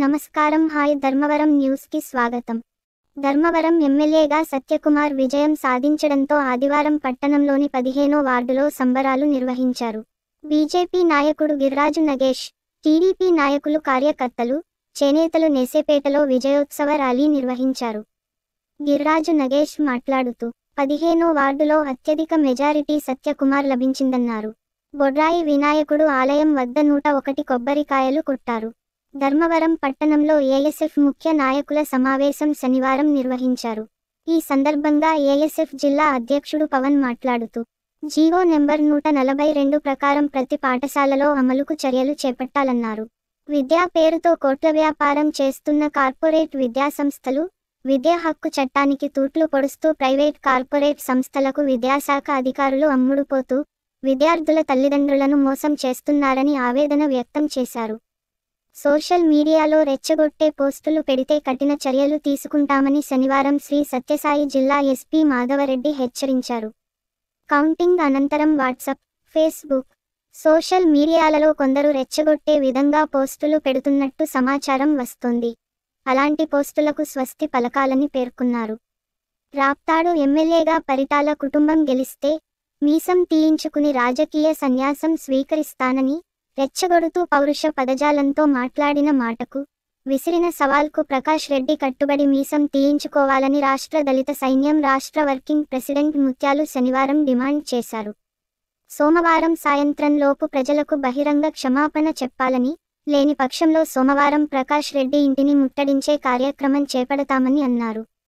నమస్కారం. హాయ్ ధర్మవరం న్యూస్కి స్వాగతం. ధర్మవరం ఎమ్మెల్యేగా సత్యకుమార్ విజయం సాధించడంతో ఆదివారం పట్టణంలోని 15వ వార్డులో సంబరాలు నిర్వహించారు. బీజేపీ నాయకుడు గిర్రాజు నగేష్, టీడీపీ నాయకులు, కార్యకర్తలు, చేనేతలు నేసేపేటలో విజయోత్సవ ర్యాలీ నిర్వహించారు. గిర్రాజు నగేష్ మాట్లాడుతూ 15వ వార్డులో అత్యధిక మెజారిటీ సత్యకుమార్ లభించిందన్నారు. బొడ్రాయి వినాయకుడు ఆలయం వద్ద 101 కొబ్బరికాయలు కొట్టారు. ధర్మవరం పట్టణంలో ఏఎస్ఎఫ్ ముఖ్య నాయకుల సమావేశం శనివారం నిర్వహించారు. ఈ సందర్భంగా ఏఎస్ఎఫ్ జిల్లా అధ్యక్షుడు పవన్ మాట్లాడుతూ జీవో నెంబర్ 142 ప్రకారం ప్రతి పాఠశాలలో అమలుకు చర్యలు చేపట్టాలన్నారు. విద్యా పేరుతో కోట్ల వ్యాపారం చేస్తున్న కార్పొరేట్ విద్యాసంస్థలు, విద్యా హక్కు చట్టానికి తూట్లు పొడుస్తూ ప్రైవేట్ కార్పొరేట్ సంస్థలకు విద్యాశాఖ అధికారులు అమ్ముడుపోతూ విద్యార్థుల తల్లిదండ్రులను మోసం చేస్తున్నారని ఆవేదన వ్యక్తం చేశారు. సోషల్ మీడియాలో రెచ్చగొట్టే పోస్టులు పెడితే కఠిన చర్యలు తీసుకుంటామని శనివారం శ్రీ సత్యసాయి జిల్లా ఎస్పీ మాధవరెడ్డి హెచ్చరించారు. కౌంటింగ్ అనంతరం వాట్సాప్, ఫేస్బుక్, సోషల్ మీడియాలలో కొందరు రెచ్చగొట్టే విధంగా పోస్టులు పెడుతున్నట్టు సమాచారం వస్తోంది. అలాంటి పోస్టులకు స్వస్తి పలకాలని పేర్కొన్నారు. రాప్తాడు ఎమ్మెల్యేగా పరిటాల కుటుంబం గెలిస్తే మీసం తీయించుకుని రాజకీయ సన్యాసం స్వీకరిస్తానని రెచ్చగొడుతూ పౌరుష పదజాలంతో మాట్లాడిన మాటకు విసిరిన సవాల్కు ప్రకాష్ రెడ్డి కట్టుబడి మీసం తీయించుకోవాలని రాష్ట్ర దళిత సైన్యం రాష్ట్ర వర్కింగ్ ప్రెసిడెంట్ ముత్యాలు శనివారం డిమాండ్ చేశారు. సోమవారం సాయంత్రం లోపు ప్రజలకు బహిరంగ క్షమాపణ చెప్పాలని, లేని పక్షంలో సోమవారం ప్రకాష్ రెడ్డి ఇంటిని ముట్టడించే కార్యక్రమం చేపడతామని అన్నారు.